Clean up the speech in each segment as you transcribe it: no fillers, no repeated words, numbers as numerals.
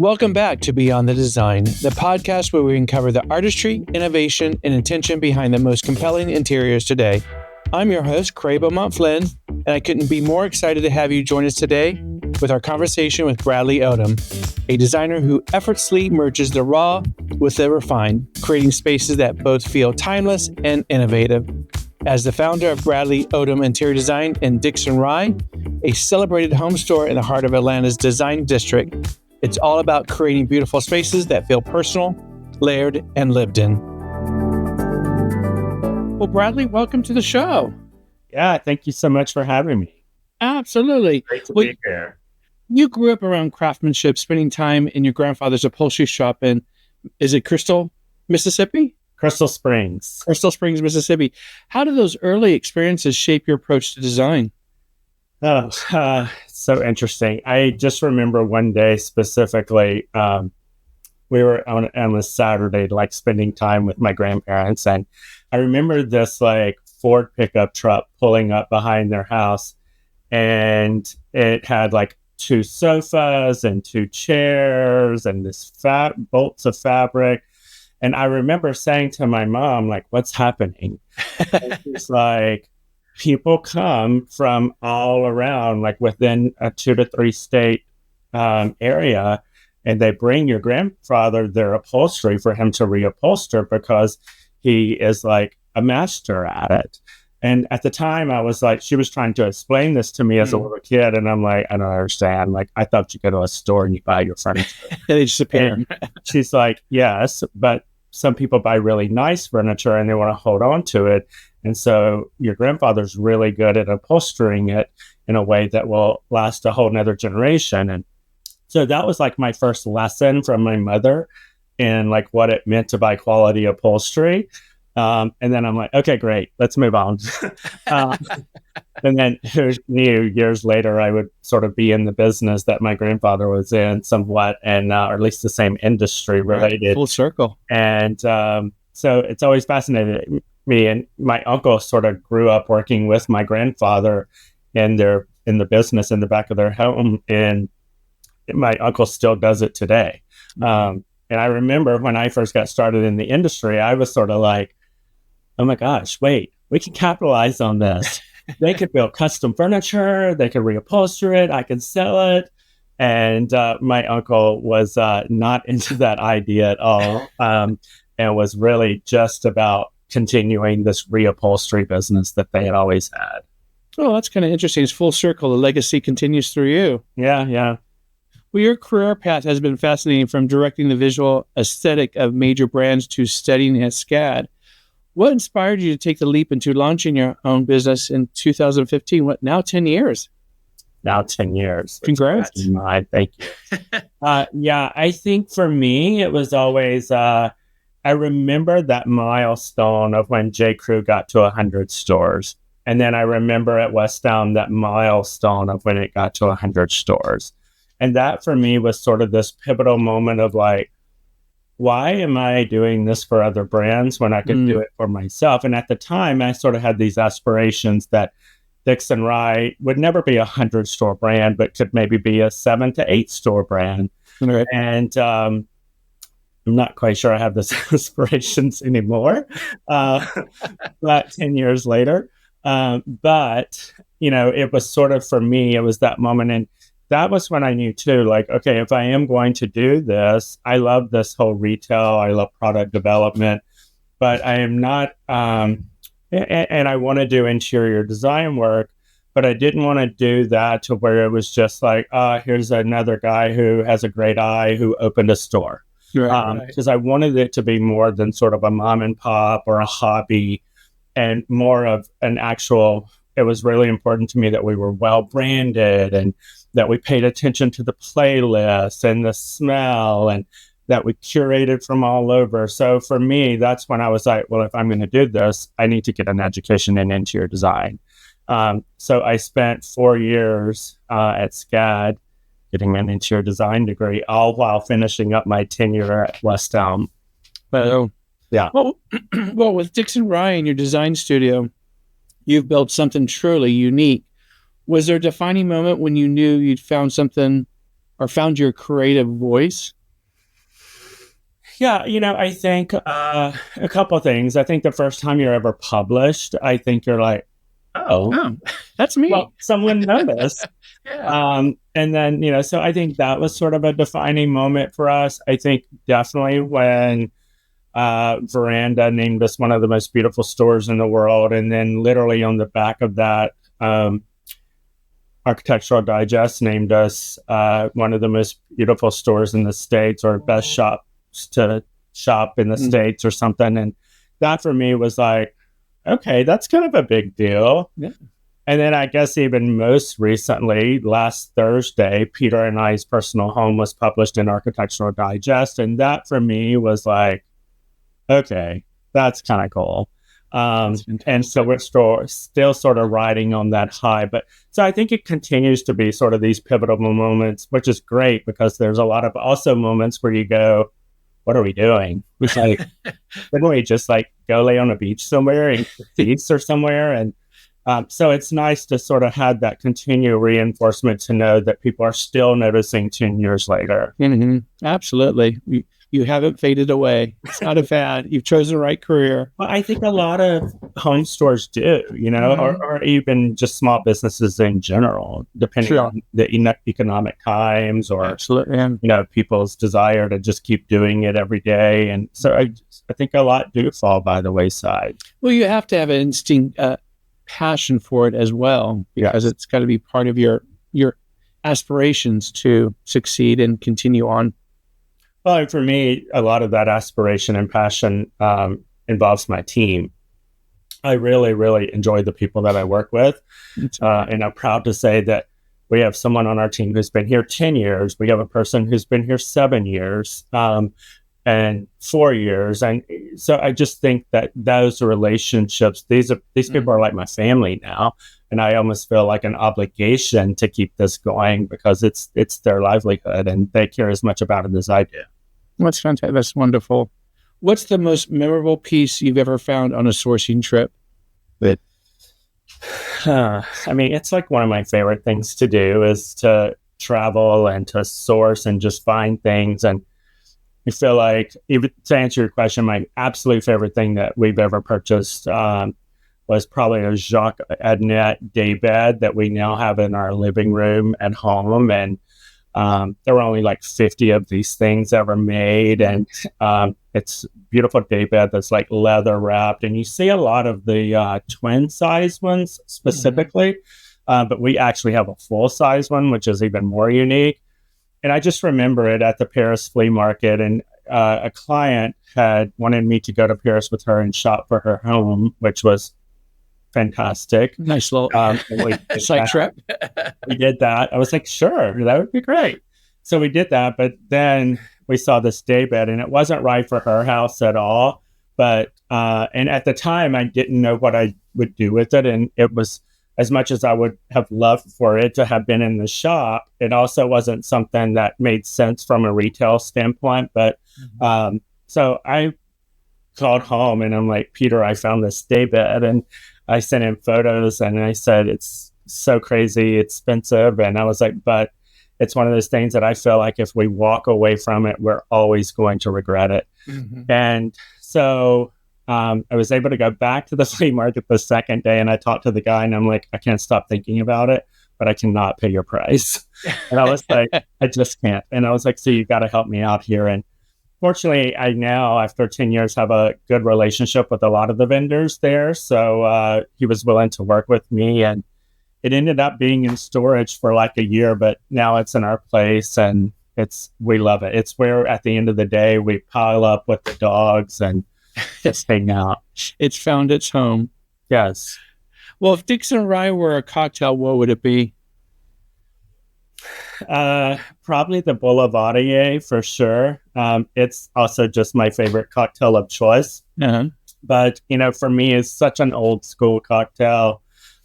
Welcome back to Beyond the Design, the podcast where we uncover the artistry, innovation, and intention behind the most compelling interiors today. I'm your host, Craig Beaumont Flynn, and I couldn't be more excited to have you join us today with our conversation with Bradley Odom, a designer who effortlessly merges the raw with the refined, creating spaces that both feel timeless and innovative. As the founder of Bradley Odom Interior Design in Dixon Rye, a celebrated home store in the heart of Atlanta's design district, it's all about creating beautiful spaces that feel personal, layered, and lived in. Well, Bradley, welcome to the show. Yeah, thank you so much for having me. Absolutely. Great to be here. You grew up around craftsmanship, spending time in your grandfather's upholstery shop in, is it Crystal, Mississippi? Crystal Springs, Mississippi. How did those early experiences shape your approach to design? Oh, so interesting. I just remember one day specifically, we were on a Saturday, like spending time with my grandparents. And I remember this like Ford pickup truck pulling up behind their house, and it had like 2 sofas and 2 chairs and this bolts of fabric. And I remember saying to my mom, like, what's happening? And she's like, people come from all around, like within a 2 to 3 state area, and they bring your grandfather their upholstery for him to reupholster because he is like a master at it. And at the time, I was like, she was trying to explain this to me as a little kid, and I'm like, I don't understand. Like, I thought you go to a store and you buy your furniture. They disappear. She's like, yes, but some people buy really nice furniture and they want to hold on to it. And so your grandfather's really good at upholstering it in a way that will last a whole nother generation. And so that was like my first lesson from my mother in like what it meant to buy quality upholstery. And then I'm like, okay, great, let's move on. And then who knew years later I would sort of be in the business that my grandfather was in somewhat, and or at least the same industry related. Right. Full circle. And so it's always fascinated me. And my uncle sort of grew up working with my grandfather in the business in the back of their home, and my uncle still does it today. And I remember when I first got started in the industry, I was sort of like, oh my gosh, wait, we can capitalize on this. They could build custom furniture, they could reupholster it, I can sell it. And my uncle was not into that idea at all, and was really just about continuing this reupholstery business that they had always had. Oh, that's kind of interesting. It's full circle. The legacy continues through you. Yeah. Well, your career path has been fascinating, from directing the visual aesthetic of major brands to studying at SCAD. What inspired you to take the leap into launching your own business in 2015? Now 10 years. Now 10 years. Congrats. Thank you. Yeah, I think for me, it was always, I remember that milestone of when J. Crew got to 100 stores. And then I remember at West Elm that milestone of when it got to 100 stores. And that for me was sort of this pivotal moment of like, why am I doing this for other brands when I could do it for myself? And at the time, I sort of had these aspirations that Dixon Rye would never be a 100-store brand, but could maybe be a 7 to 8 store brand. Right. And I'm not quite sure I have those aspirations anymore, but 10 years later. But, it was sort of, for me, it was that moment. And that was when I knew too, like, okay, if I am going to do this, I love this whole retail, I love product development, but I am not, and I want to do interior design work, but I didn't want to do that to where it was just like, here's another guy who has a great eye who opened a store. Right. Because I wanted it to be more than sort of a mom and pop or a hobby, and more of an actual, it was really important to me that we were well branded and that we paid attention to the playlist and the smell, and that we curated from all over. So for me, that's when I was like, well, if I'm going to do this, I need to get an education in interior design. So I spent 4 years at SCAD getting an interior design degree, all while finishing up my tenure at West Elm. Well, Yeah. Well, with Dixon Rye in your design studio, you've built something truly unique. Was there a defining moment when you knew you'd found something or found your creative voice? Yeah, I think a couple of things. I think the first time you're ever published, I think you're like, oh, that's me. Well, someone noticed. Yeah. And then, so I think that was sort of a defining moment for us. I think definitely when Veranda named us one of the most beautiful stores in the world. And then literally on the back of that, Architectural Digest named us one of the most beautiful stores in the States, or best shops to shop in the States or something. And that for me was like, okay, that's kind of a big deal. Yeah. And then I guess even most recently, last Thursday, Peter and I's personal home was published in Architectural Digest. And that for me was like, okay, that's kind of cool. And so we're still sort of riding on that high. But so I think it continues to be sort of these pivotal moments, which is great because there's a lot of also moments where you go, what are we doing? It's like, didn't we just like go lay on a beach somewhere in Greece or somewhere? And so it's nice to sort of have that continual reinforcement to know that people are still noticing 10 years later. Mm-hmm. Absolutely. You haven't faded away. It's not a fad. You've chosen the right career. Well, I think a lot of home stores do, or even just small businesses in general, depending on the economic times or, absolutely, people's desire to just keep doing it every day. And so I think a lot do fall by the wayside. Well, you have to have an instinct, passion for it as well, because it's got to be part of your aspirations to succeed and continue on. Well, for me, a lot of that aspiration and passion involves my team. I really, really enjoy the people that I work with. And I'm proud to say that we have someone on our team who's been here 10 years. We have a person who's been here 7 years and 4 years. And so I just think that those relationships, these people are like my family now. And I almost feel like an obligation to keep this going because it's their livelihood and they care as much about it as I do. That's fantastic. That's wonderful. What's the most memorable piece you've ever found on a sourcing trip? I mean, it's like one of my favorite things to do is to travel and to source and just find things. And I feel like, even to answer your question, my absolute favorite thing that we've ever purchased was probably a Jacques Adnet daybed that we now have in our living room at home. And there were only like 50 of these things ever made. And it's beautiful daybed that's like leather wrapped. And you see a lot of the twin size ones specifically, but we actually have a full size one, which is even more unique. And I just remember it at the Paris flea market. And a client had wanted me to go to Paris with her and shop for her home, which was fantastic. Nice little site trip. We did that. I was like, sure, that would be great. So we did that, but then we saw this daybed and it wasn't right for her house at all. But and at the time I didn't know what I would do with it. And it was, as much as I would have loved for it to have been in the shop, it also wasn't something that made sense from a retail standpoint. But so I called home and I'm like, Peter, I found this daybed, and I sent him photos and I said, it's so crazy expensive. And I was like, but it's one of those things that I feel like if we walk away from it, we're always going to regret it. And so I was able to go back to the flea market the second day, and I talked to the guy and I'm like, I can't stop thinking about it, but I cannot pay your price. And I was like, I just can't. And I was like, so you got to help me out here. And fortunately, I now, after 10 years, have a good relationship with a lot of the vendors there. So he was willing to work with me, and it ended up being in storage for like a year, but now it's in our place and we love it. It's where at the end of the day, we pile up with the dogs and just hang out. It's found its home. Yes. Well, if Dixon Rye were a cocktail, what would it be? Probably the Boulevardier for sure. It's also just my favorite cocktail of choice. But, for me, it's such an old school cocktail.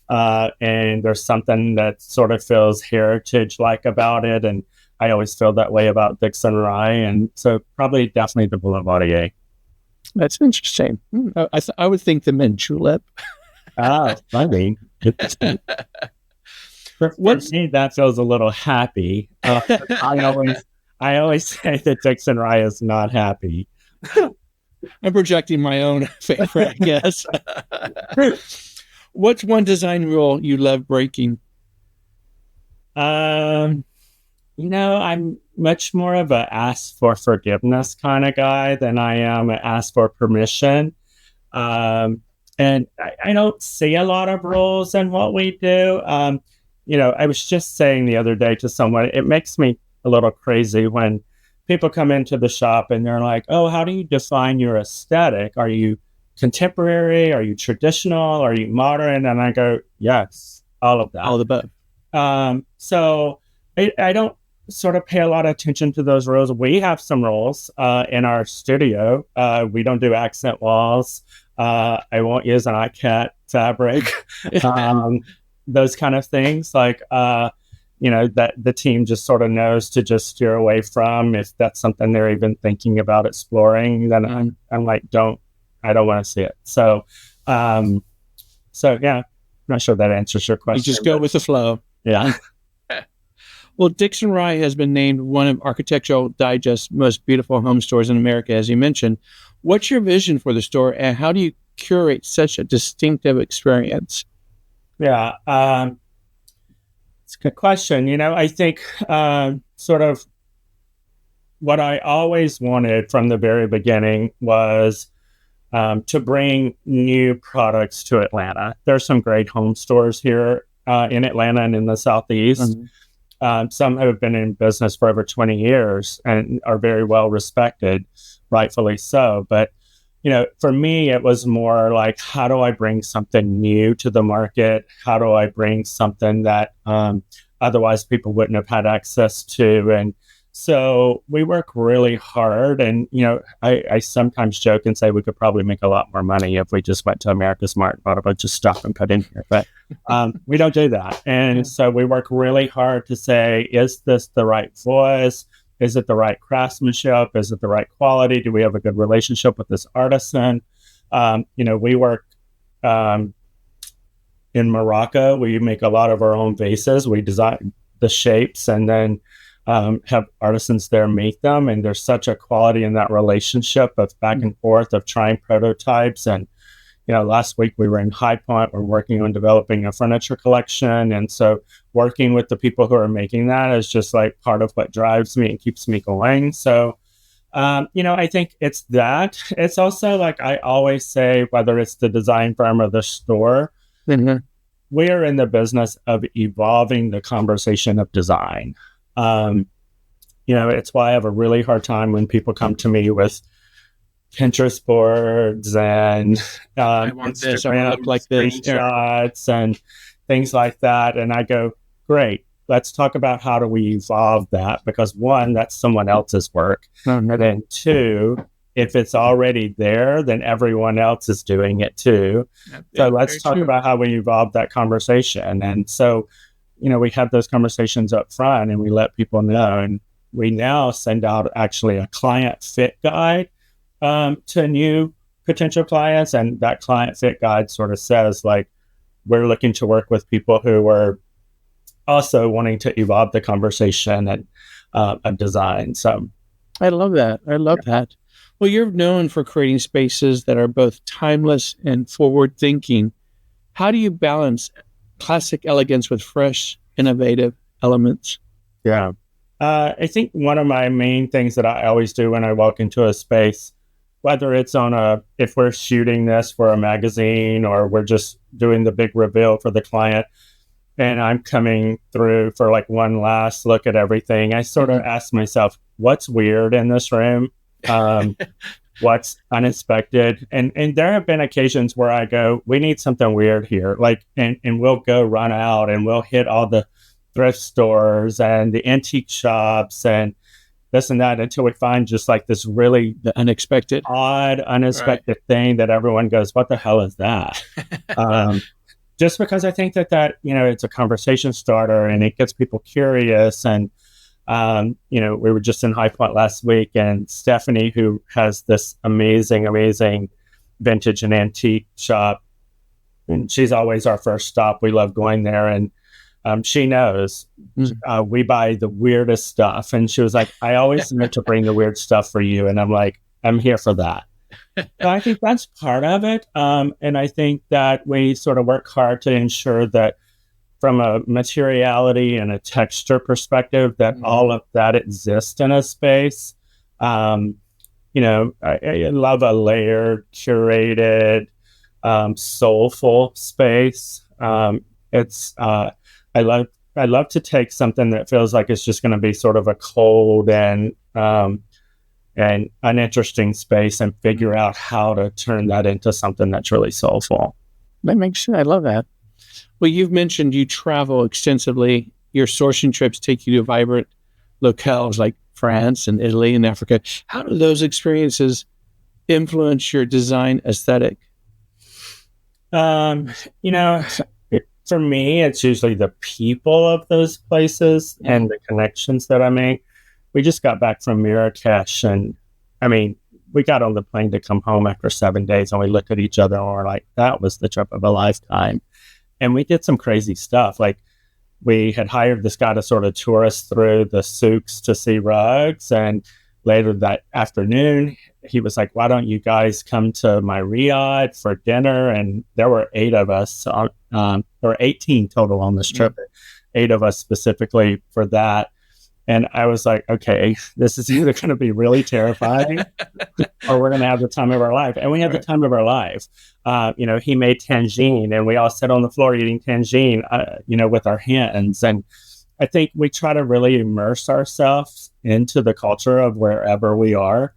And there's something that sort of feels heritage-like about it. And I always feel that way about Dixon Rye. And so probably definitely the Boulevardier. That's interesting. I would think the mint julep. Funny. For me, that feels a little happy. I always say that Dixon Rye is not happy. I'm projecting my own favorite, I guess. What's one design rule you love breaking? I'm much more of a ask for forgiveness kind of guy than I am an ask for permission. And I don't see a lot of rules in what we do. I was just saying the other day to someone, it makes me a little crazy when people come into the shop and they're like, oh, how do you define your aesthetic? Are you contemporary? Are you traditional? Are you modern? And I go, yes, all of that. All of the above. So I don't sort of pay a lot of attention to those rules. We have some rules in our studio. We don't do accent walls. I won't use an iCat fabric. Those kind of things like, that the team just sort of knows to just steer away from. If that's something they're even thinking about exploring, then I'm like, I don't want to see it. So yeah, I'm not sure that answers your question. You just go with the flow. Yeah. Well, Dixon Rye has been named one of Architectural Digest's most beautiful home stores in America, as you mentioned. What's your vision for the store, and how do you curate such a distinctive experience? Yeah, it's a good question. I think sort of what I always wanted from the very beginning was to bring new products to Atlanta. There's some great home stores here in Atlanta and in the Southeast. Mm-hmm. Some have been in business for over 20 years and are very well respected, rightfully so. But, for me, it was more like, how do I bring something new to the market? How do I bring something that otherwise people wouldn't have had access to? And so we work really hard. And, I sometimes joke and say we could probably make a lot more money if we just went to America's Mart and bought a bunch of stuff and put in here. But we don't do that. And so we work really hard to say, is this the right voice? Is it the right craftsmanship? Is it the right quality? Do we have a good relationship with this artisan? We work in Morocco. We make a lot of our own vases. We design the shapes and then have artisans there make them. And there's such a quality in that relationship of back and forth of trying prototypes. And, last week we were in High Point. We're working on developing a furniture collection. And so working with the people who are making that is just like part of what drives me and keeps me going. So, I think it's that. It's also like I always say, whether it's the design firm or the store, mm-hmm. we are in the business of evolving the conversation of design. It's why I have a really hard time when people come to me with Pinterest boards and I want this, I look like this, screenshots and things like that. And I go, great, let's talk about how do we evolve that? Because one, that's someone else's work. Mm-hmm. And then two, if it's already there, then everyone else is doing it too. So let's talk about how we evolve that conversation. And so, we have those conversations up front and we let people know. And we now send out actually a client fit guide to new potential clients. And that client fit guide sort of says, like, we're looking to work with people who are also wanting to evolve the conversation and of design. So I love that. That. Well, you're known for creating spaces that are both timeless and forward thinking. How do you balance classic elegance with fresh, innovative elements? Yeah. I think one of my main things that I always do when I walk into a space, whether it's if we're shooting this for a magazine or we're just doing the big reveal for the client and I'm coming through for like one last look at everything, I sort of ask myself, what's weird in this room? What's unexpected? And there have been occasions where I go, we need something weird here. Like, and we'll go run out and we'll hit all the thrift stores and the antique shops and this and that until we find just like this really unexpected thing that everyone goes, what the hell is that? Just because I think that, it's a conversation starter and it gets people curious. And, we were just in High Point last week and Stephanie, who has this amazing vintage and antique shop, and she's always our first stop. We love going there. And She knows we buy the weirdest stuff. And she was like, I always meant to bring the weird stuff for you. And I'm like, I'm here for that. So I think that's part of it. And I think that we sort of work hard to ensure that from a materiality and a texture perspective, that all of that exists in a space. I love a layered, curated, soulful space. I love to take something that feels like it's just going to be sort of a cold and uninteresting space and figure out how to turn that into something that's really soulful. That makes sense. I love that. Well, you've mentioned you travel extensively. Your sourcing trips take you to vibrant locales like France and Italy and Africa. How do those experiences influence your design aesthetic? For me, it's usually the people of those places and the connections that I make. We just got back from Marrakesh, and we got on the plane to come home after 7 days, and we looked at each other and we're like, that was the trip of a lifetime. And we did some crazy stuff. Like, we had hired this guy to sort of tour us through the souks to see rugs. And later that afternoon, he was like, why don't you guys come to my riad for dinner? And there were 8 of us. There were 18 total on this trip, 8 of us specifically for that. And I was like, okay, this is either going to be really terrifying or we're going to have the time of our life. And we had the time of our life. He made tangine, and we all sat on the floor eating tangine, with our hands. And I think we try to really immerse ourselves into the culture of wherever we are.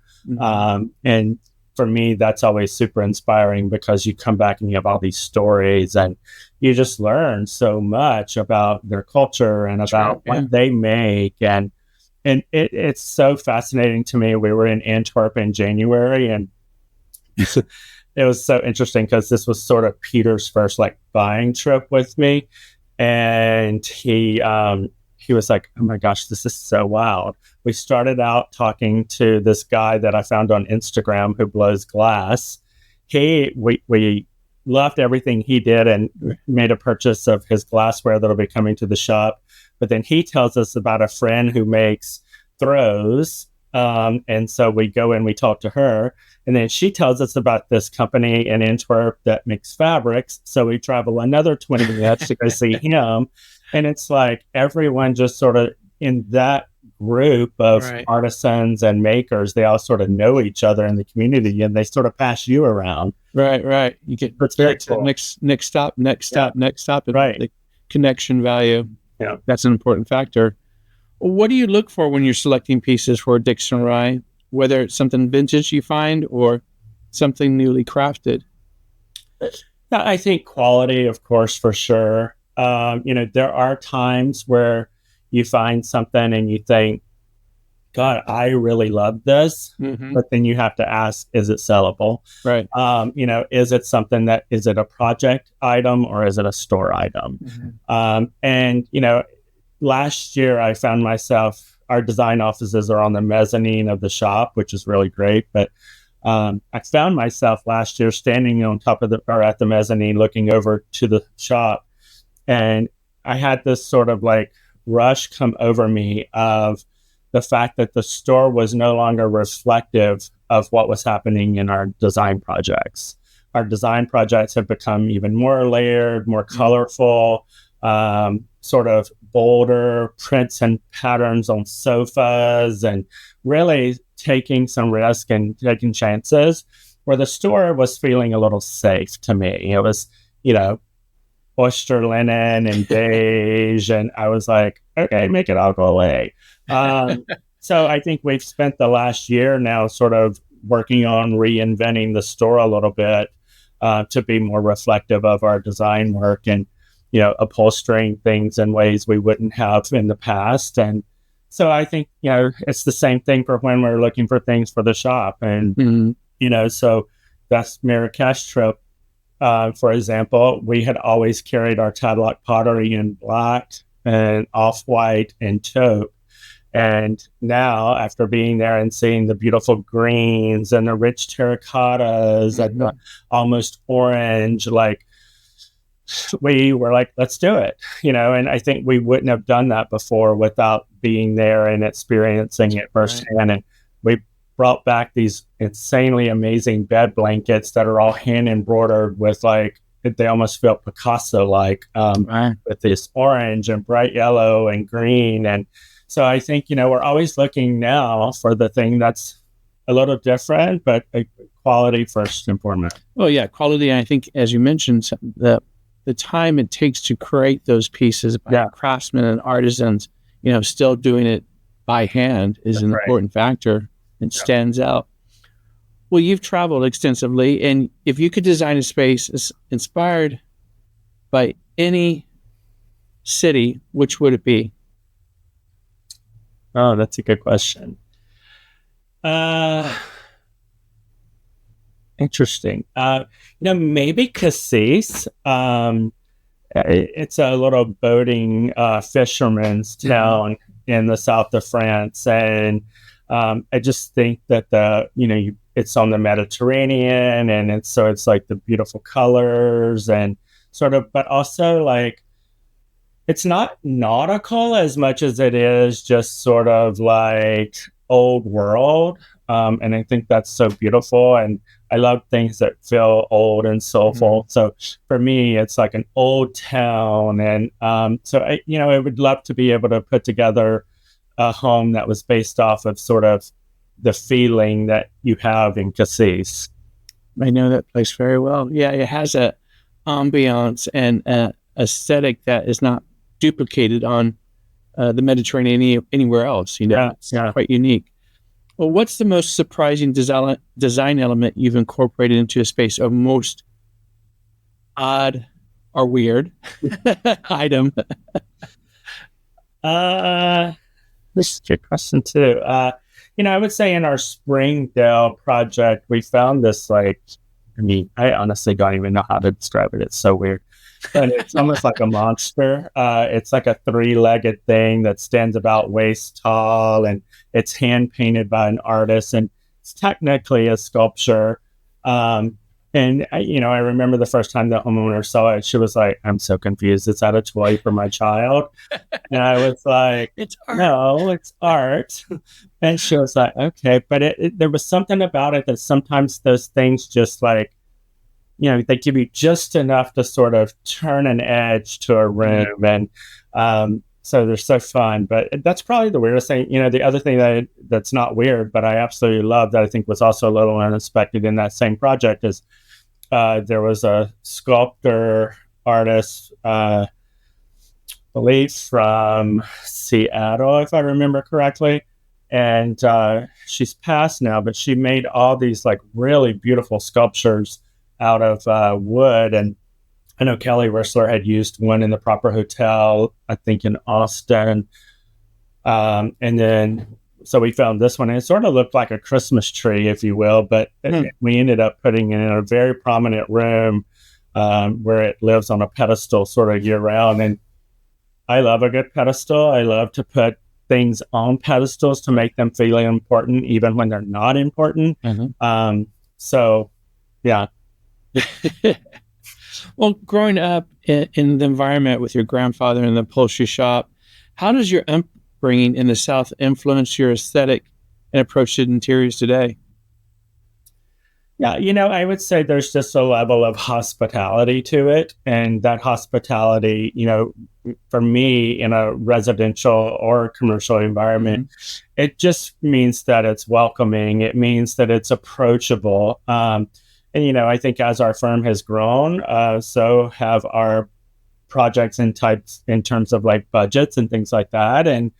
And for me, that's always super inspiring, because you come back and you have all these stories and you just learn so much about their culture and about what they make. And it's so fascinating to me. We were in Antwerp in January, and it was so interesting because this was sort of Peter's first buying trip with me. And he was like, oh my gosh, this is so wild. We started out talking to this guy that I found on Instagram who blows glass. We loved everything he did and made a purchase of his glassware that'll be coming to the shop. But then he tells us about a friend who makes throws. And so we go and we talk to her. And then she tells us about this company in Antwerp that makes fabrics. So we travel another 20 minutes to go see him. And it's like everyone just sort of in that group of artisans and makers, they all sort of know each other in the community, and they sort of pass you around. Right. You get cool. next stop. And the connection value. Yeah. That's an important factor. What do you look for when you're selecting pieces for Dixon Rye, whether it's something vintage you find or something newly crafted? I think quality, of course, for sure. There are times where you find something and you think, God, I really love this. But then you have to ask, is it sellable? Right. Is it something is it a project item or is it a store item? Last year I found myself, our design offices are on the mezzanine of the shop, which is really great. But I found myself last year standing on top of at the mezzanine, looking over to the shop. And I had this sort of rush come over me of the fact that the store was no longer reflective of what was happening in our design projects. Our design projects have become even more layered, more colorful, sort of bolder prints and patterns on sofas, and really taking some risk and taking chances, where the store was feeling a little safe to me. It was, oyster linen and beige, and I was like, okay, make it all go away. So I think we've spent the last year now sort of working on reinventing the store a little bit to be more reflective of our design work, and upholstering things in ways we wouldn't have in the past. And so I think it's the same thing for when we're looking for things for the shop. And so that's Marrakesh trip. For example, we had always carried our Tadlock pottery in black and off-white and taupe. And now, after being there and seeing the beautiful greens and the rich terracottas and the almost orange, we were like, let's do it, and I think we wouldn't have done that before without being there and experiencing it firsthand. And we brought back these insanely amazing bed blankets that are all hand embroidered with they almost feel Picasso-like, with this orange and bright yellow and green. And so I think, we're always looking now for the thing that's a little different, but quality first and foremost. Well, yeah, quality. And I think, as you mentioned, the time it takes to create those pieces by craftsmen and artisans, still doing it by hand is an important factor and stands out. Well, you've traveled extensively, and if you could design a space inspired by any city, which would it be? Oh, that's a good question. Interesting. Maybe Cassis. It's a little boating fisherman's town in the south of France, and I just think that it's on the Mediterranean, and it's like the beautiful colors and sort of, but also it's not nautical as much as it is just sort of like old world. And I think that's so beautiful. And I love things that feel old and soulful. So for me, it's like an old town. And so I would love to be able to put together a home that was based off of sort of the feeling that you have in Cassis. I know that place very well. Yeah, it has a ambiance and aesthetic that is not duplicated on the Mediterranean anywhere else. It's quite unique. Well, what's the most surprising design element you've incorporated into a space, or most odd or weird item? This is a good question too. I would say in our Springdale project, we found this I honestly don't even know how to describe it. It's so weird. But it's almost like a monster. It's like a 3-legged thing that stands about waist tall, and it's hand painted by an artist, and it's technically a sculpture. And I remember the first time the homeowner saw it, she was like, "I'm so confused. Is that a toy for my child?" And I was like, "It's art." "No, it's art." And she was like, "Okay," but there was something about it that sometimes those things just they give you just enough to sort of turn an edge to a room. And so they're so fun. But that's probably the weirdest thing. The other thing that's not weird, but I absolutely love, that I think was also a little unexpected in that same project, is there was a sculptor artist, I believe from Seattle, if I remember correctly. And she's passed now, but she made all these really beautiful sculptures out of wood. And I know Kelly Whistler had used one in the Proper Hotel, I think in Austin. And then, so we found this one, and it sort of looked like a Christmas tree, if you will, but we ended up putting it in a very prominent room where it lives on a pedestal sort of year round. And I love a good pedestal. I love to put things on pedestals to make them feel important, even when they're not important. So, yeah. Well, growing up in the environment with your grandfather in the upholstery shop, how does your upbringing in the South influence your aesthetic and approach to interiors today? Yeah, I would say there's just a level of hospitality to it. And that hospitality, for me, in a residential or commercial environment, it just means that it's welcoming. It means that it's approachable. And, I think as our firm has grown, so have our projects and types in terms of budgets and things like that. And,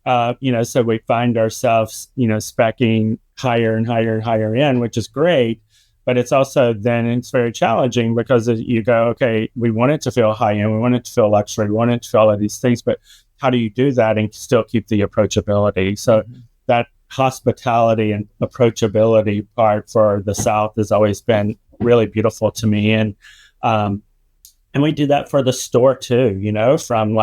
so we find ourselves, speccing higher and higher and higher in, which is great. But it's also then it's very challenging, because you go, okay, we want it to feel high end, we want it to feel luxury, we want it to feel all of these things, but how do you do that and still keep the approachability? So that hospitality and approachability part for the South has always been really beautiful to me. And we do that for the store too, from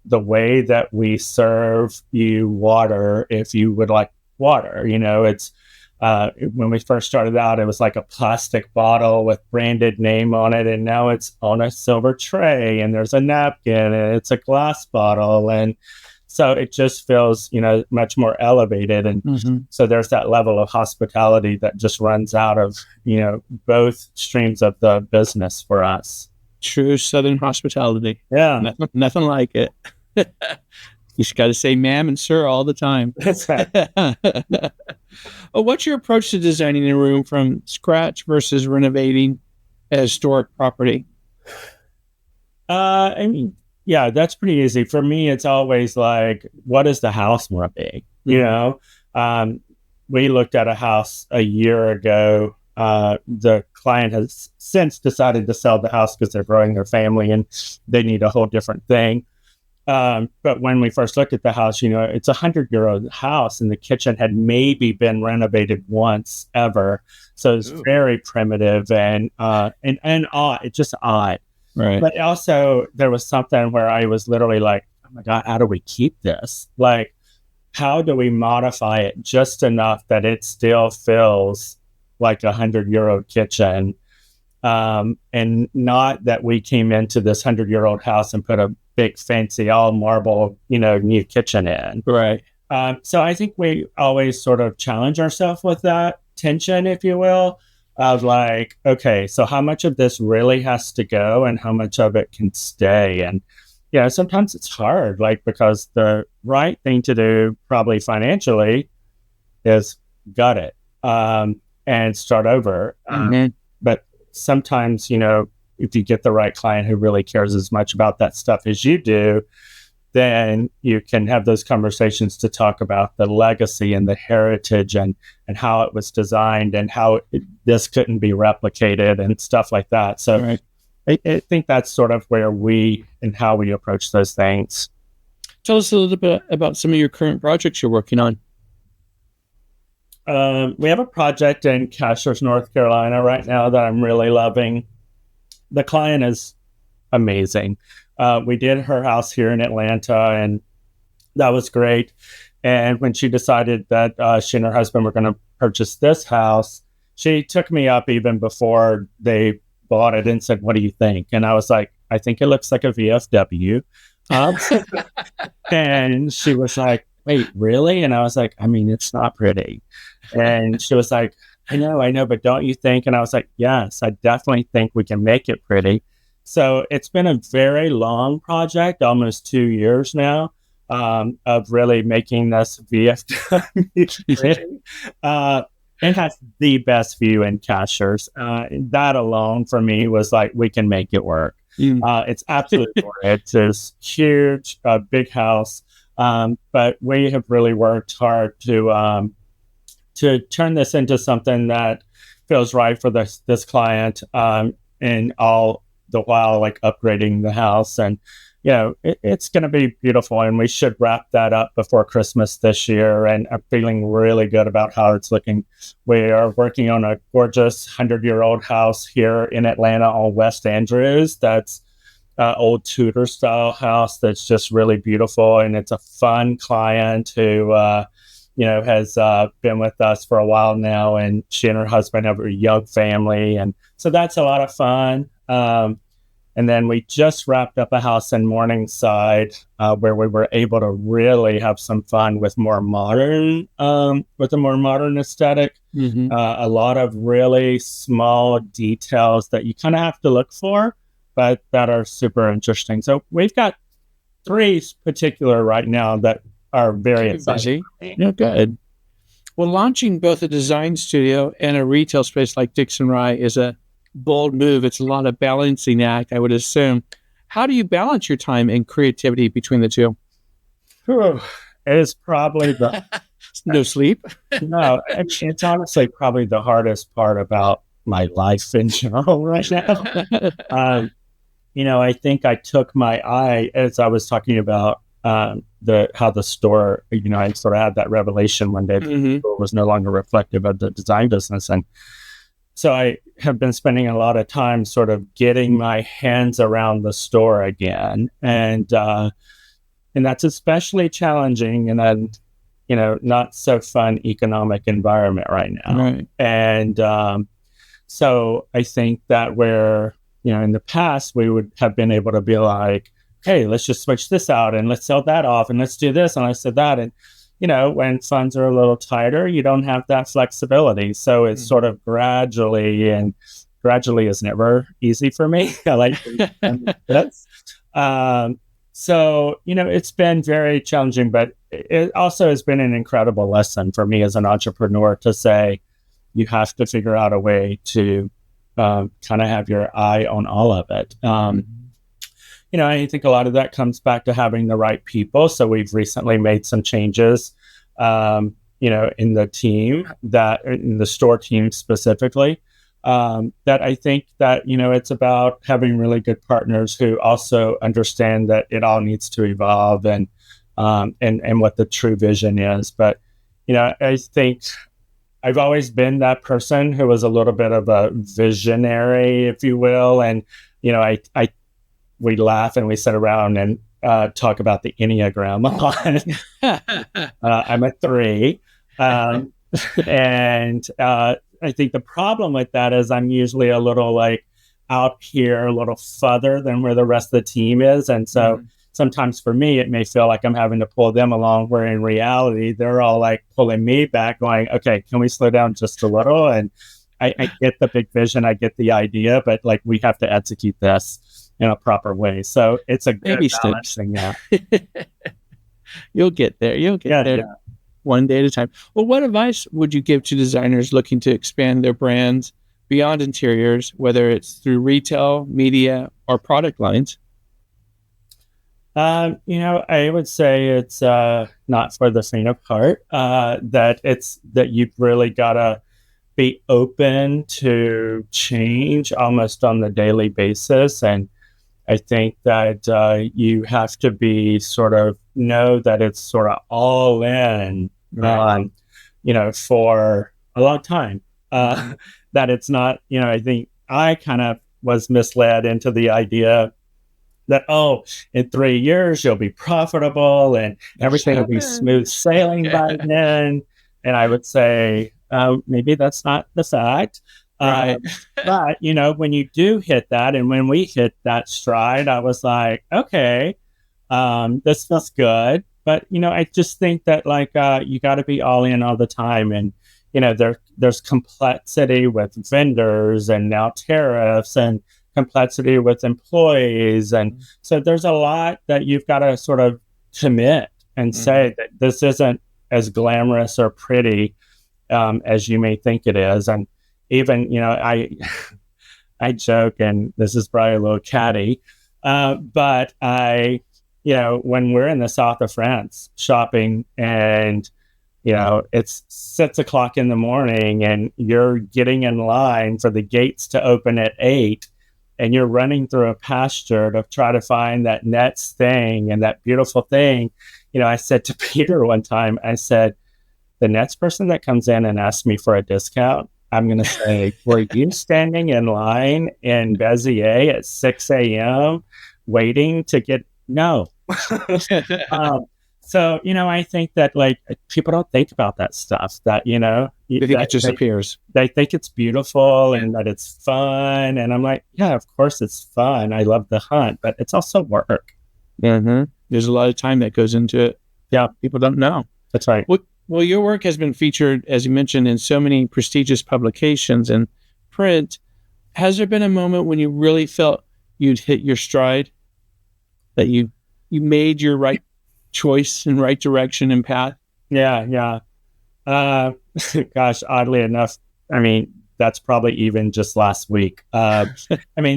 the way that we serve you water, if you would like water, it's When we first started out, it was like a plastic bottle with branded name on it, and now it's on a silver tray, and there's a napkin, and it's a glass bottle, and so it just feels, much more elevated. And so there's that level of hospitality that just runs out of, both streams of the business for us. True Southern hospitality. Yeah. Nothing like it. You just got to say ma'am and sir all the time. That's right. Well, what's your approach to designing a room from scratch versus renovating a historic property? Yeah, that's pretty easy. For me, it's always like, what does the house want to be? We looked at a house a year ago. The client has since decided to sell the house because they're growing their family and they need a whole different thing. But when we first looked at the house, it's a 100-year-old house, and the kitchen had maybe been renovated once ever. So it's very primitive and odd. It's just odd. Right. But also there was something where I was literally like, oh my God, how do we keep this? Like, how do we modify it just enough that it still feels like a 100-year-old kitchen? And not that we came into this 100-year-old house and put a big fancy all marble, new kitchen in. Right. So I think we always sort of challenge ourselves with that tension, if you will, of like, okay, so how much of this really has to go and how much of it can stay? And, sometimes it's hard, like, because the right thing to do probably financially is gut it and start over. But sometimes, if you get the right client who really cares as much about that stuff as you do, then you can have those conversations to talk about the legacy and the heritage and how it was designed and how this couldn't be replicated and stuff like that. So right. I think that's sort of where we and how we approach those things. Tell us a little bit about some of your current projects you're working on. We have a project in Cashiers, North Carolina right now that I'm really loving. The client is amazing. We did her house here in Atlanta, and that was great. And when she decided that she and her husband were going to purchase this house, she took me up even before they bought it and said, "What do you think?" And I was like, "I think it looks like a VFW." And she was like, "Wait, really?" And I was like, "I mean, it's not pretty." And she was like, I know, but don't you think? And I was like, yes, I definitely think we can make it pretty. So it's been a very long project, almost 2 years now, of really making this VFW pretty. It has the best view in Cashiers. That alone for me was like, we can make it work. It's absolutely gorgeous. It's huge, big house. But we have really worked hard to turn this into something that feels right for this client, and all the while like upgrading the house. And it's going to be beautiful, and we should wrap that up before Christmas this year. And I'm feeling really good about how it's looking. We are working on a gorgeous 100-year-old house here in Atlanta on West Andrews. That's old Tudor style house that's just really beautiful, and it's a fun client who has been with us for a while now, and she and her husband have a young family, and so that's a lot of fun. And then we just wrapped up a house in Morningside where we were able to really have some fun with a more modern aesthetic. A lot of really small details that you kind of have to look for, but that are super interesting. So we've got 3 particular right now that are very exciting. Good. Well, launching both a design studio and a retail space like Dixon Rye is a bold move. It's a lot of balancing act, I would assume. How do you balance your time and creativity between the two? It is probably the no sleep. No, it's honestly probably the hardest part about my life in general right now. I think I took my eye as I was talking about how the store. I sort of had that revelation one day. The store was no longer reflective of the design business, and so I have been spending a lot of time sort of getting my hands around the store again. And that's especially challenging. And then not so fun economic environment right now. Right. And so I think that where, in the past, we would have been able to be like, hey, let's just switch this out and let's sell that off and let's do this and let's do that. And, when funds are a little tighter, you don't have that flexibility. So it's sort of gradually, and gradually is never easy for me. I like this. So, it's been very challenging, but it also has been an incredible lesson for me as an entrepreneur to say, you have to figure out a way to kind of have your eye on all of it. I think a lot of that comes back to having the right people. So we've recently made some changes, in the team, in the store team specifically, that I think that, it's about having really good partners who also understand that it all needs to evolve and what the true vision is. But, I think I've always been that person who was a little bit of a visionary, if you will. And, we laugh and we sit around and talk about the Enneagram a lot. I'm a 3. And I think the problem with that is I'm usually a little like out here, a little further than where the rest of the team is. And so sometimes for me, it may feel like I'm having to pull them along, where in reality, they're all like pulling me back going, okay, can we slow down just a little? And I get the big vision, I get the idea, but like we have to execute this in a proper way. So it's a good balancing. Yeah. You'll get there. One day at a time. Well, what advice would you give to designers looking to expand their brands beyond interiors, whether it's through retail, media, or product lines? I would say it's not for the faint of heart, that you've really got to be open to change almost on the daily basis. And I think that you have to be know that it's sort of all in on, for a long time. That it's not, I think I kind of was misled into the idea that, in 3 years, you'll be profitable and everything will be smooth sailing by then. And I would say, maybe that's not the fact. Right. But, when you do hit that, and when we hit that stride, I was like, okay, this feels good. But, I just think that you got to be all in all the time. And, there's complexity with vendors and now tariffs and complexity with employees. And so there's a lot that you've got to sort of commit and say that this isn't as glamorous or pretty as you may think it is. And even, I joke, and this is probably a little catty, but when we're in the south of France shopping and, it's 6:00 in the morning and you're getting in line for the gates to open at 8, and you're running through a pasture to try to find that next thing and that beautiful thing. I said to Peter one time, I said, the next person that comes in and asks me for a discount, I'm going to say, were you standing in line in Béziers at 6 a.m. waiting to get, no. So, I think that people don't think about that stuff, that, they think it just appears. They think it's beautiful and that it's fun. And I'm like, yeah, of course it's fun. I love the hunt, but it's also work. Mm-hmm. There's a lot of time that goes into it. Yeah. People don't know. That's right. Well, your work has been featured, as you mentioned, in so many prestigious publications and print. Has there been a moment when you really felt you'd hit your stride, that you made your right choice and right direction and path? Yeah. Gosh, oddly enough, that's probably even just last week. There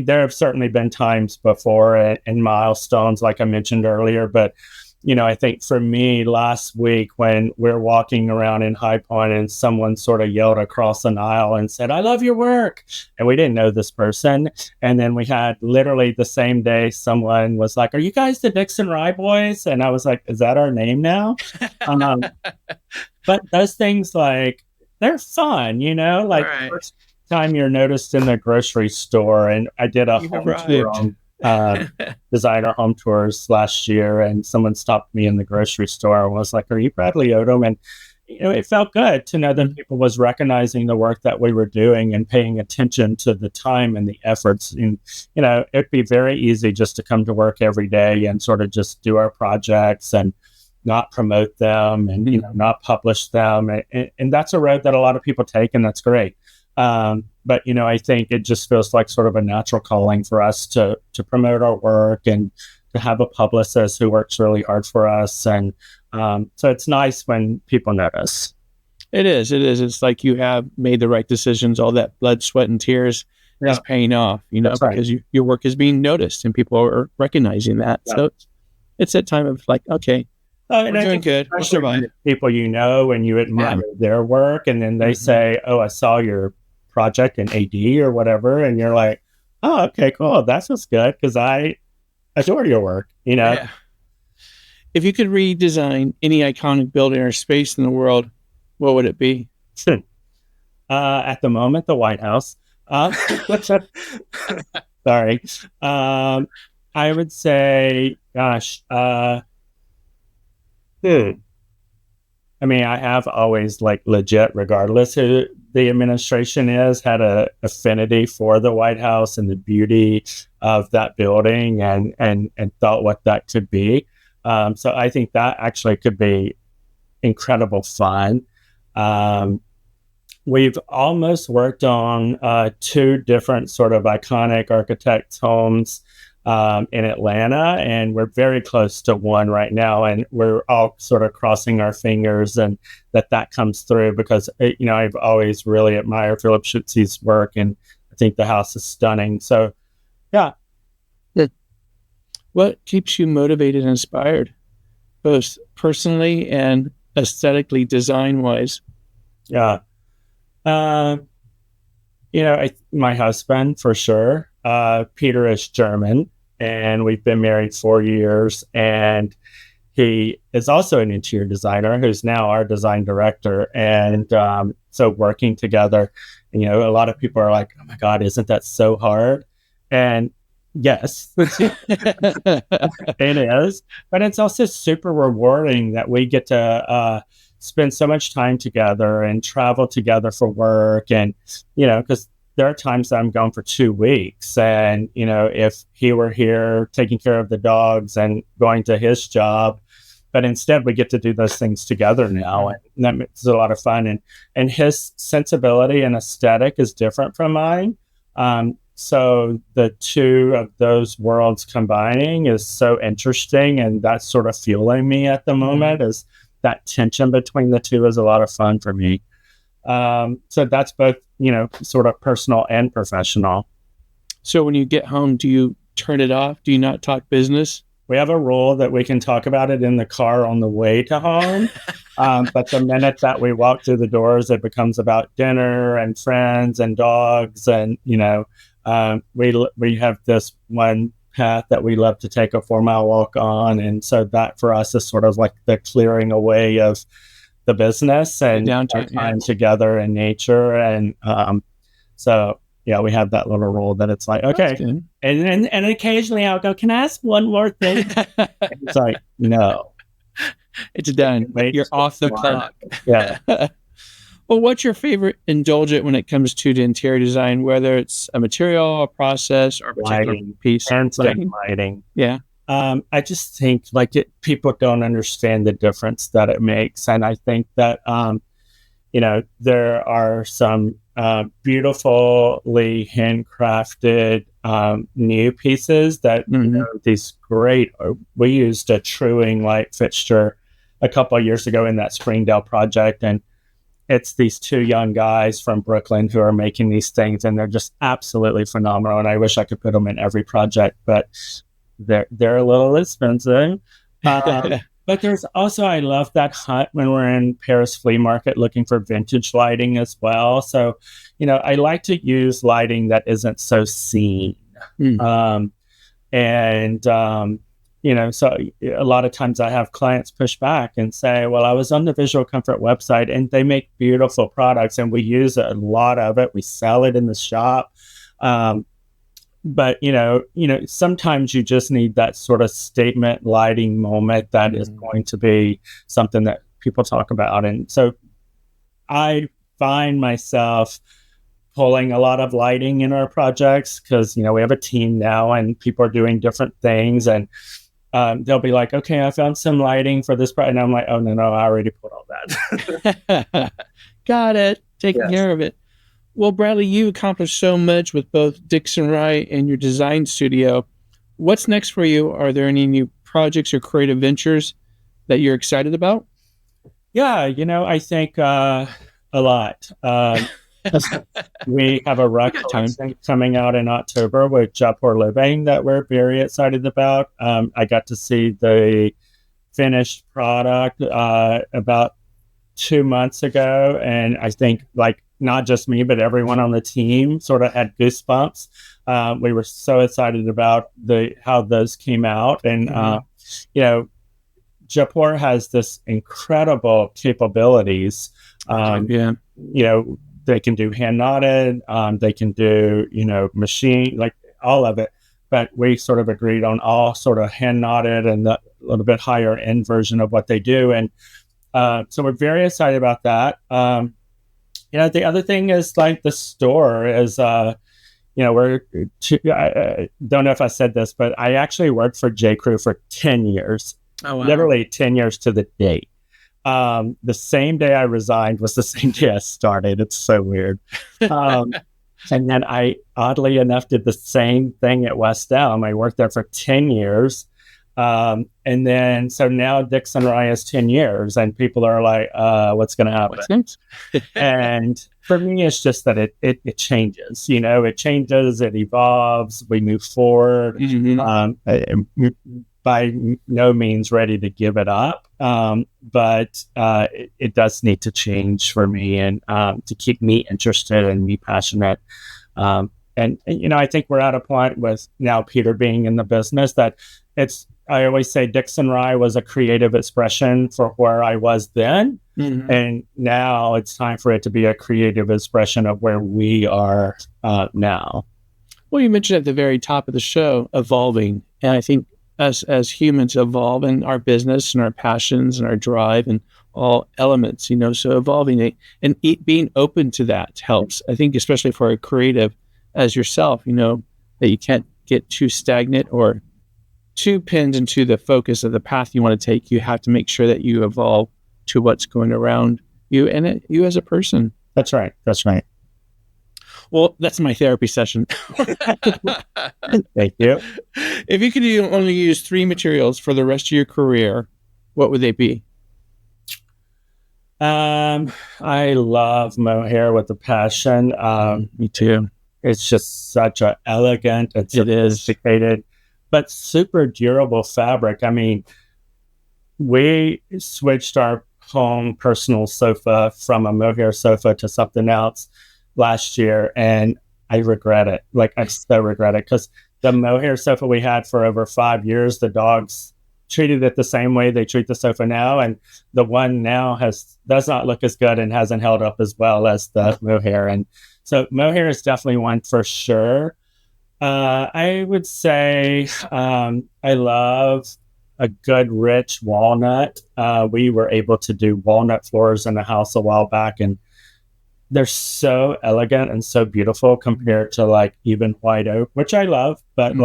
have certainly been times before in milestones, like I mentioned earlier, but I think for me last week when we're walking around in High Point and someone sort of yelled across an aisle and said, I love your work. And we didn't know this person. And then we had literally the same day, someone was like, are you guys the Dixon Rye boys? And I was like, is that our name now? But those things, they're fun, Right. First time you're noticed in the grocery store. And I did a home tour designer home tours last year, and someone stopped me in the grocery store and was like, "Are you Bradley Odom?" And it felt good to know that people was recognizing the work that we were doing and paying attention to the time and the efforts. And it'd be very easy just to come to work every day and sort of just do our projects and not promote them and not publish them, and that's a road that a lot of people take, and that's great. But I think it just feels like sort of a natural calling for us to promote our work and to have a publicist who works really hard for us. And so it's nice when people notice. It is. It's like you have made the right decisions. All that blood, sweat, and tears is paying off, That's right. because your work is being noticed and people are recognizing that. Yeah. So it's that time of like, okay, we're doing good. We'll survive. People and you admire their work, and then they say, "Oh, I saw your project in AD or whatever," and you're like, "Oh, okay, cool. That's what's good because I adore your work." Yeah. If you could redesign any iconic building or space in the world, what would it be? At the moment, the White House. Sorry. I would say, gosh, I mean, I have always legit, regardless who the administration is, had a affinity for the White House and the beauty of that building and thought what that could be. So I think that actually could be incredible fun. We've almost worked on 2 different sort of iconic architects' homes in Atlanta, and we're very close to one right now, and we're all sort of crossing our fingers and that comes through, because I've always really admired Philip Schuetze's work, and I think the house is stunning. So yeah. What keeps you motivated and inspired, both personally and aesthetically, design wise? Yeah. My husband, for sure. Peter is German, and we've been married 4 years, and he is also an interior designer who's now our design director. And so working together, a lot of people are like, "Oh my God, isn't that so hard?" And yes, it is, but it's also super rewarding that we get to spend so much time together and travel together for work. And, because there are times that I'm gone for 2 weeks, and, if he were here taking care of the dogs and going to his job, but instead we get to do those things together now, and that makes it a lot of fun. And his sensibility and aesthetic is different from mine. So the 2 of those worlds combining is so interesting, and that's sort of fueling me at the moment. Is that tension between the 2 is a lot of fun for me. So that's both, sort of personal and professional. So when you get home, do you turn it off? Do you not talk business? We have a rule that we can talk about it in the car on the way to home. But the minute that we walk through the doors, it becomes about dinner and friends and dogs. And, we have this one path that we love to take a 4-mile walk on. And so that for us is sort of like the clearing away of the business and time together in nature. And so, yeah, we have that little rule that it's like, okay. And occasionally I'll go, "Can I ask one more thing?" It's like, no. It's done. You're off the clock. Yeah. Well, what's your favorite indulgent when it comes to the interior design, whether it's a material, a process, or a particular piece? Lighting. Yeah. I just think people don't understand the difference that it makes. And I think that, there are some beautifully handcrafted new pieces that, these great, we used a truing light fixture a couple of years ago in that Springdale project. And it's these 2 young guys from Brooklyn who are making these things, and they're just absolutely phenomenal. And I wish I could put them in every project, but they're a little expensive. But there's also, I love that hunt when we're in Paris Flea Market looking for vintage lighting as well. So, I like to use lighting that isn't so seen. So a lot of times I have clients push back and say, "Well, I was on the Visual Comfort website and they make beautiful products and we use a lot of it. We sell it in the shop. But sometimes you just need that sort of statement lighting moment that is going to be something that people talk about. And so I find myself pulling a lot of lighting in our projects because, we have a team now and people are doing different things. And they'll be like, okay, I found some lighting for this project. And I'm like, oh, no, I already put all that. Got it. Taking care of it. Well, Bradley, you accomplished so much with both Dixon Rye and your design studio. What's next for you? Are there any new projects or creative ventures that you're excited about? Yeah, I think a lot. We have a rug collection coming out in October with Jaipur Living that we're very excited about. I got to see the finished product about 2 months ago, and I think not just me, but everyone on the team sort of had goosebumps. We were so excited about how those came out, and Jaipur has this incredible capabilities. They can do hand knotted, they can do, machine, all of it. But we sort of agreed on all sort of hand knotted and the little bit higher end version of what they do. And so we're very excited about that. The other thing is the store is, I don't know if I said this, but I actually worked for J. Crew for 10 years. Oh, wow. Literally 10 years to the date. The same day I resigned was the same day I started. It's so weird. And then I, oddly enough, did the same thing at West Elm. I worked there for 10 years. And then, so now Dixon Rye is 10 years and people are like, what's going to happen? And for me, it's just that it changes, it changes, it evolves, we move forward. By no means ready to give it up. But it does need to change for me and to keep me interested and me passionate. And I think we're at a point with now Peter being in the business that I always say Dixon Rye was a creative expression for where I was then. And now it's time for it to be a creative expression of where we are now. Well, you mentioned at the very top of the show, evolving. And I think as humans evolve in our business and our passions and our drive and all elements, so evolving and being open to that helps. I think especially for a creative as yourself, that you can't get too stagnant or too pinned into the focus of the path you want to take. You have to make sure that you evolve to what's going around you and you as a person. That's right. Well, that's my therapy session. Thank you. If you could only use 3 materials for the rest of your career, what would they be? I love mohair with a passion. Me too. It's just such an elegant and sophisticated, but super durable fabric. I mean, we switched our home personal sofa from a mohair sofa to something else last year, and I regret it. I so regret it because the mohair sofa we had for over 5 years, the dogs treated it the same way they treat the sofa now, and the one now does not look as good and hasn't held up as well as the mohair. And so mohair is definitely one for sure. I would say I love a good rich walnut. We were able to do walnut floors in the house a while back, and they're so elegant and so beautiful compared to even white oak, which I love, but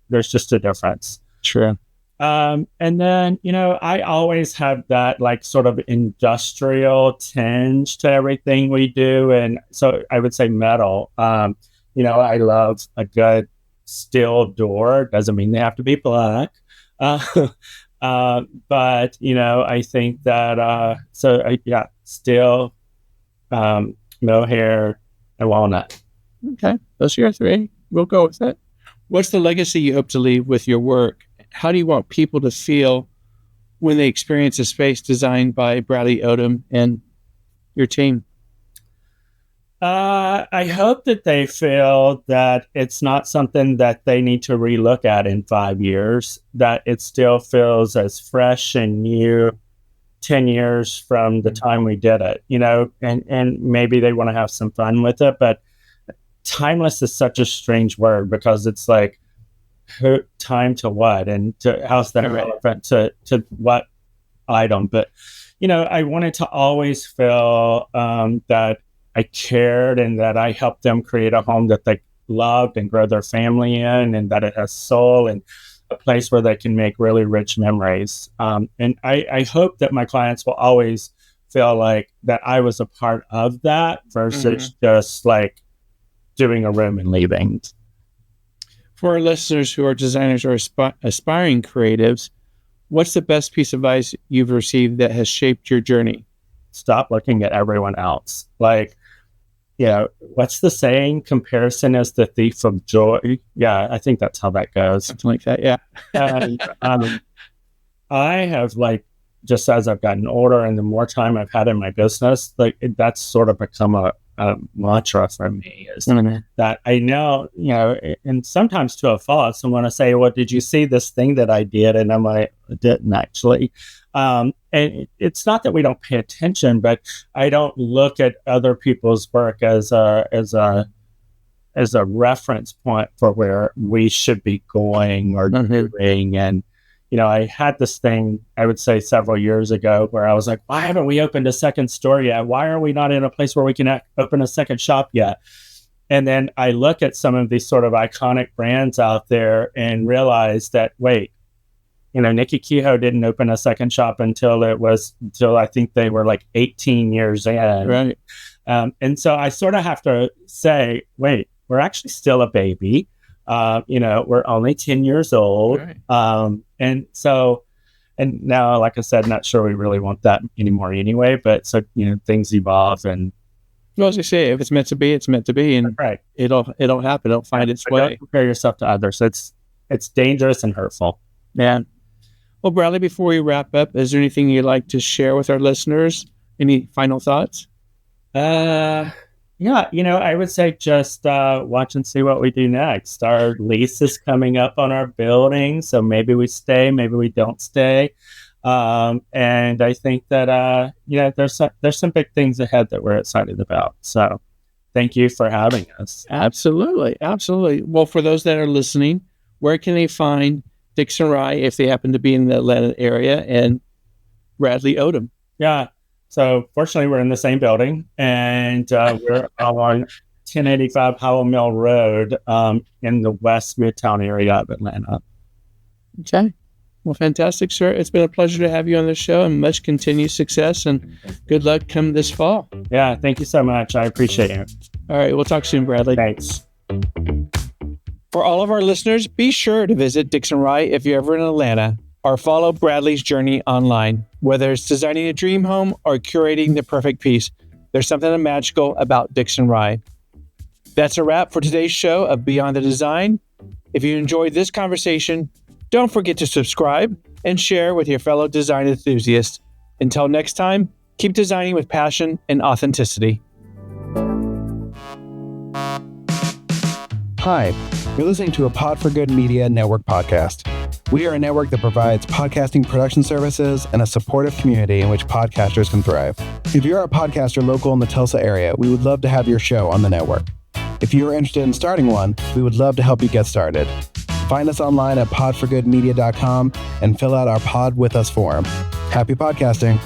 there's just a difference. True. And then, I always have that sort of industrial tinge to everything we do. And so I would say metal. I love a good steel door. Doesn't mean they have to be black. But, I think that, steel, mohair, and walnut. Okay. Those are your 3. We'll go with that. What's the legacy you hope to leave with your work? How do you want people to feel when they experience a space designed by Bradley Odom and your team? I hope that they feel that it's not something that they need to relook at in 5 years, that it still feels as fresh and new 10 years from the time we did it, and maybe they want to have some fun with it, but timeless is such a strange word because it's like time to what and to how's that relevant to what item. But, I wanted to always feel that I cared and that I helped them create a home that they loved and grow their family in, and that it has soul and a place where they can make really rich memories. And I hope that my clients will always feel like that I was a part of that versus just like doing a room and leaving. For our listeners who are designers or aspiring creatives, what's the best piece of advice you've received that has shaped your journey? Stop looking at everyone else. Like, what's the saying? Comparison is the thief of joy. Yeah, I think that's how that goes. Something like that, yeah. And, I have just as I've gotten older and the more time I've had in my business, that's sort of become a mantra for me is that I know, and sometimes to a fault, someone will say, well, did you see this thing that I did? And I'm like, I didn't actually. And it's not that we don't pay attention, but I don't look at other people's work as a reference point for where we should be going or doing. And, I had this thing, I would say several years ago where I was like, why haven't we opened a second store yet? Why are we not in a place where we can open a second shop yet? And then I look at some of these sort of iconic brands out there and realize that, wait, Nikki Kehoe didn't open a second shop until I think they were 18 years in. Right. And so I sort of have to say, wait, we're actually still a baby. We're only 10 years old. Right. And now, like I said, not sure we really want that anymore anyway, but so, things evolve and. Well, as you say, if it's meant to be, it's meant to be, and right. it'll happen. It'll find its way. Don't compare yourself to others. It's dangerous and hurtful. Yeah. Well, Bradley, before we wrap up, is there anything you'd like to share with our listeners? Any final thoughts? Yeah, I would say just watch and see what we do next. Our lease is coming up on our building, so maybe we stay, maybe we don't stay. And I think that there's some big things ahead that we're excited about. So, thank you for having us. Absolutely. Well, for those that are listening, where can they find Dixon Rye if they happen to be in the Atlanta area and Bradley Odom? Yeah. So fortunately, we're in the same building, and we're on 1085 Howell Mill Road in the West Midtown area of Atlanta. Okay. Well, fantastic, sir. It's been a pleasure to have you on the show, and much continued success and good luck come this fall. Yeah, thank you so much. I appreciate it. All right. We'll talk soon, Bradley. Thanks. For all of our listeners, be sure to visit Dixon Rye if you're ever in Atlanta, or follow Bradley's journey online. Whether it's designing a dream home or curating the perfect piece, there's something magical about Dixon Rye. That's a wrap for today's show of Beyond the Design. If you enjoyed this conversation, don't forget to subscribe and share with your fellow design enthusiasts. Until next time, keep designing with passion and authenticity. Hi, you're listening to a Pod for Good Media Network podcast. We are a network that provides podcasting production services and a supportive community in which podcasters can thrive. If you're a podcaster local in the Tulsa area, we would love to have your show on the network. If you are interested in starting one, we would love to help you get started. Find us online at podforgoodmedia.com and fill out our Pod With Us form. Happy podcasting.